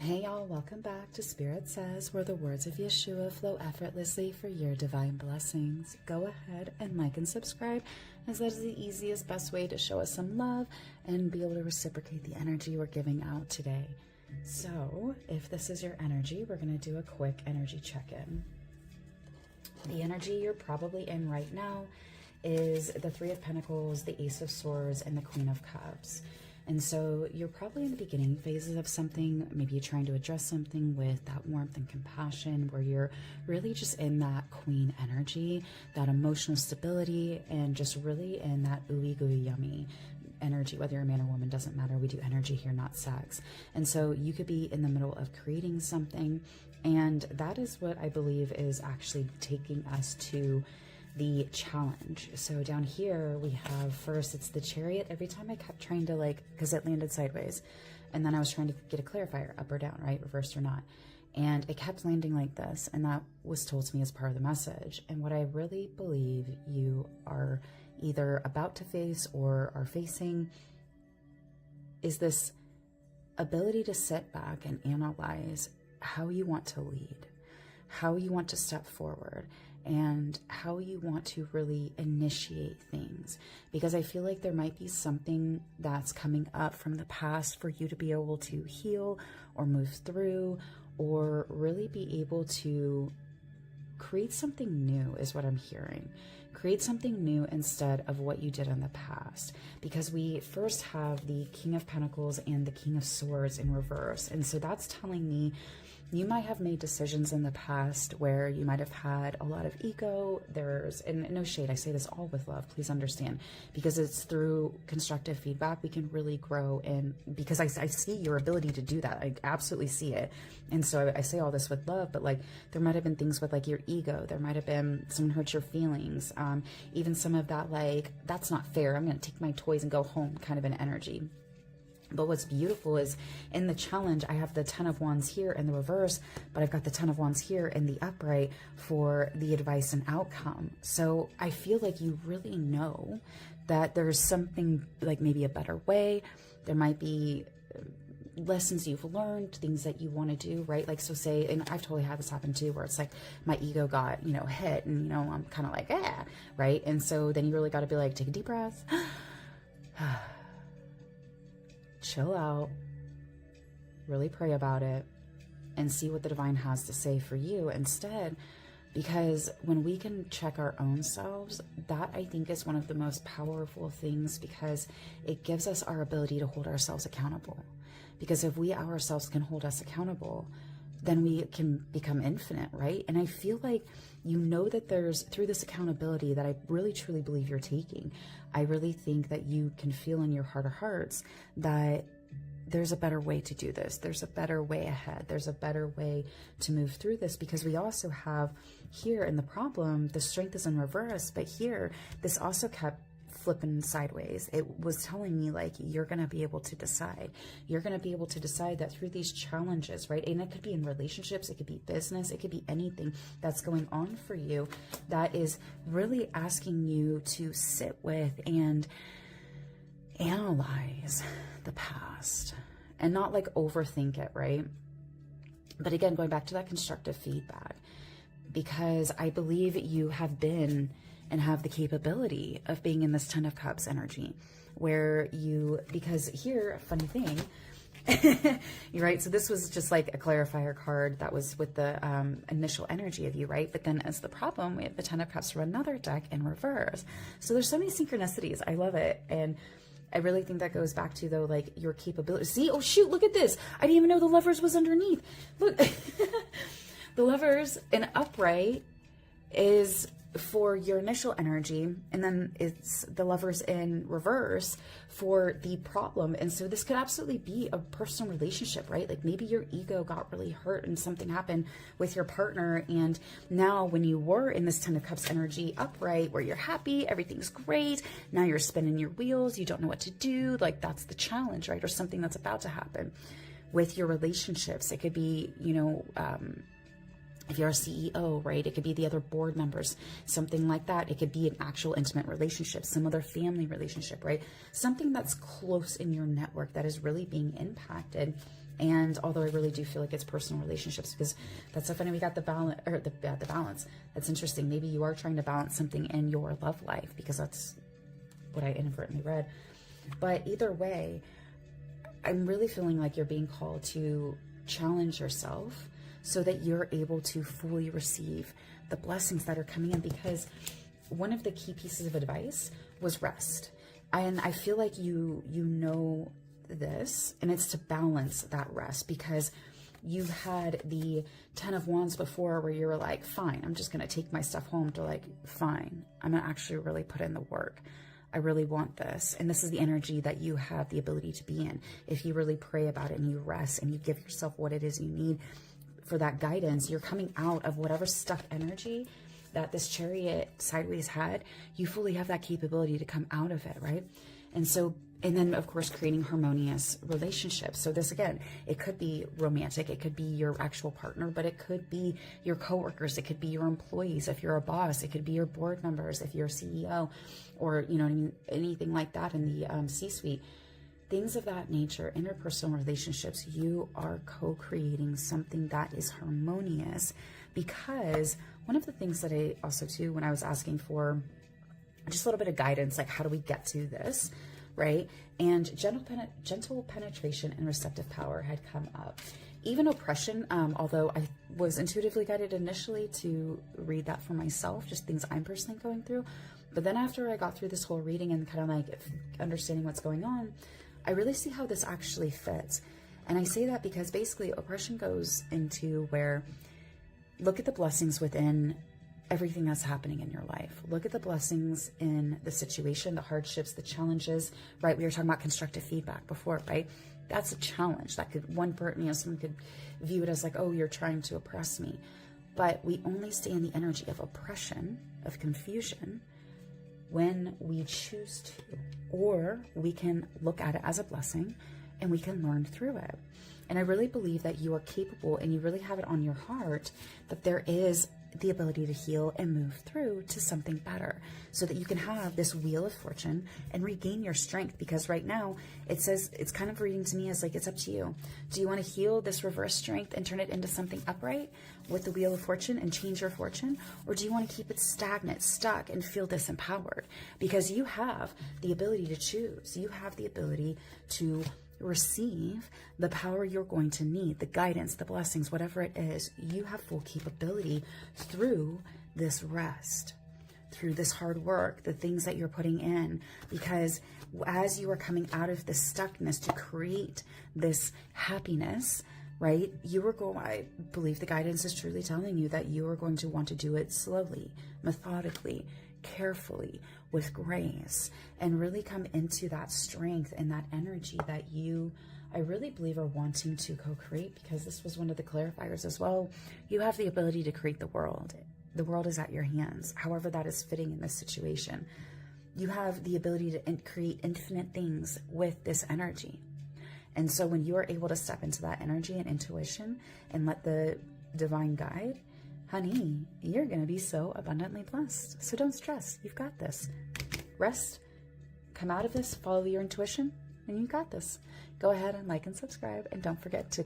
Hey y'all, welcome back to Spirit Says, where the words of Yeshua flow effortlessly for your divine blessings. Go ahead and like and subscribe, as that is the easiest, best way to show us some love and be able to reciprocate the energy we're giving out today. So, if this is your energy, we're going to do a quick energy check-in. The energy you're probably in right now is the Three of Pentacles, the Ace of Swords, and the Queen of Cups. And so you're probably in the beginning phases of something. Maybe you're trying to address something with that warmth and compassion, where you're really just in that queen energy, that emotional stability, and just really in that ooey gooey yummy energy. Whether you're a man or woman, doesn't matter. We do energy here, not sex. And so you could be in the middle of creating something, and that is what I believe is actually taking us to the challenge. So down here we have, first, it's the Chariot. Every time I kept trying to, because it landed sideways, and then I was trying to get a clarifier, up or down, right, reversed or not, and it kept landing like this, and that was told to me as part of the message. And what I really believe you are either about to face or are facing is this ability to sit back and analyze how you want to lead, how you want to step forward, and how you want to really initiate things. Because I feel like there might be something that's coming up from the past for you to be able to heal or move through, or really be able to create something new, is what I'm hearing. Create something new instead of what you did in the past. Because we first have the King of Pentacles and the King of Swords in reverse. And so that's telling me you might have made decisions in the past where you might have had a lot of ego. And no shade, I say this all with love, please understand, because it's through constructive feedback we can really grow. And because I see your ability to do that, I absolutely see it. And so I say all this with love, but there might have been things with your ego. There might have been someone hurt your feelings. Even some of that, that's not fair, I'm going to take my toys and go home kind of an energy. But what's beautiful is in the challenge, I have the 10 of Wands here in the reverse, but I've got the 10 of Wands here in the upright for the advice and outcome. So I feel like you really know that there's something, maybe a better way. There might be lessons you've learned, things that you want to do, right? So say, and I've totally had this happen too, where it's my ego got, hit, and, I'm kind of right? And so then you really got to be take a deep breath. Chill out, really pray about it, and see what the divine has to say for you instead. Because when we can check our own selves, that I think is one of the most powerful things, because it gives us our ability to hold ourselves accountable. Because if we ourselves can hold us accountable, then we can become infinite, right? And I feel like that there's, through this accountability that I really truly believe you're taking, I really think that you can feel in your heart of hearts that there's a better way to do this. There's a better way ahead. There's a better way to move through this, because we also have here in the problem, the Strength is in reverse, but here, this also kept flipping sideways. It was telling me you're going to be able to decide. You're going to be able to decide that through these challenges, right? And it could be in relationships, it could be business, it could be anything that's going on for you that is really asking you to sit with and analyze the past and not overthink it, right? But again, going back to that constructive feedback, because I believe you have been and have the capability of being in this 10 of Cups energy, where because here, funny thing, you're right. So this was just a clarifier card that was with the initial energy of you, right? But then as the problem, we have the 10 of Cups from another deck in reverse. So there's so many synchronicities. I love it. And I really think that goes back to, though, your capability. See, oh shoot, look at this. I didn't even know the Lovers was underneath. Look, the Lovers in upright is for your initial energy, and then it's the Lovers in reverse for the problem. And so this could absolutely be a personal relationship, right? Maybe your ego got really hurt and something happened with your partner, and now when you were in this 10 of Cups energy upright, where you're happy, everything's great, now you're spinning your wheels, you don't know what to do, that's the challenge, right? Or something that's about to happen with your relationships. It could be, if you're a CEO, right, it could be the other board members, something like that. It could be an actual intimate relationship, some other family relationship, right? Something that's close in your network that is really being impacted. And although I really do feel like it's personal relationships, because that's so funny, we got the balance, or the balance. That's interesting. Maybe you are trying to balance something in your love life, because that's what I inadvertently read. But either way, I'm really feeling like you're being called to challenge yourself so that you're able to fully receive the blessings that are coming in, because one of the key pieces of advice was rest. And I feel like you know this, and it's to balance that rest, because you've had the 10 of Wands before where you were like, fine, I'm just going to take my stuff home, to like, fine, I'm going to actually really put in the work. I really want this. And this is the energy that you have the ability to be in. If you really pray about it and you rest and you give yourself what it is you need for that guidance, you're coming out of whatever stuck energy that this Chariot sideways had. You fully have that capability to come out of it, right? And so, and then of course, creating harmonious relationships. So this, again, it could be romantic, it could be your actual partner, but it could be your coworkers, it could be your employees. If you're a boss, it could be your board members, if you're a CEO, or, you know what I mean, anything like that in the C-suite. Things of that nature, interpersonal relationships, you are co-creating something that is harmonious. Because one of the things that I also too, when I was asking for just a little bit of guidance, like how do we get to this, right? And gentle penetration and receptive power had come up. Even oppression, although I was intuitively guided initially to read that for myself, just things I'm personally going through. But then after I got through this whole reading and kind of like understanding what's going on, I really see how this actually fits. And I say that because basically oppression goes into where, look at the blessings within everything that's happening in your life. Look at the blessings in the situation, the hardships, the challenges, right? We were talking about constructive feedback before, right? That's a challenge. That could, someone could view it as like, oh, you're trying to oppress me. But we only stay in the energy of oppression, of confusion, when we choose to. Or we can look at it as a blessing and we can learn through it. And I really believe that you are capable, and you really have it on your heart, that there is the ability to heal and move through to something better, so that you can have this wheel of fortune and regain your strength. Because right now it says, it's kind of reading to me as like, it's up to you. Do you want to heal this reverse strength and turn it into something upright with the wheel of fortune and change your fortune? Or do you want to keep it stagnant, stuck, and feel disempowered? Because you have the ability to choose. You have the ability to receive the power you're going to need, the guidance, the blessings, whatever it is. You have full capability through this rest, through this hard work, the things that you're putting in. Because as you are coming out of this stuckness to create this happiness, right, I believe the guidance is truly telling you that you are going to want to do it slowly, methodically, carefully, with grace, and really come into that strength and that energy that I really believe are wanting to co-create. Because this was one of the clarifiers as well. You have the ability to create the world. The world is at your hands, however that is fitting in this situation. You have the ability to create infinite things with this energy. And so when you are able to step into that energy and intuition and let the divine guide, honey, you're going to be so abundantly blessed. So don't stress. You've got this. Rest, come out of this, follow your intuition, and you got this. Go ahead and like and subscribe, and don't forget to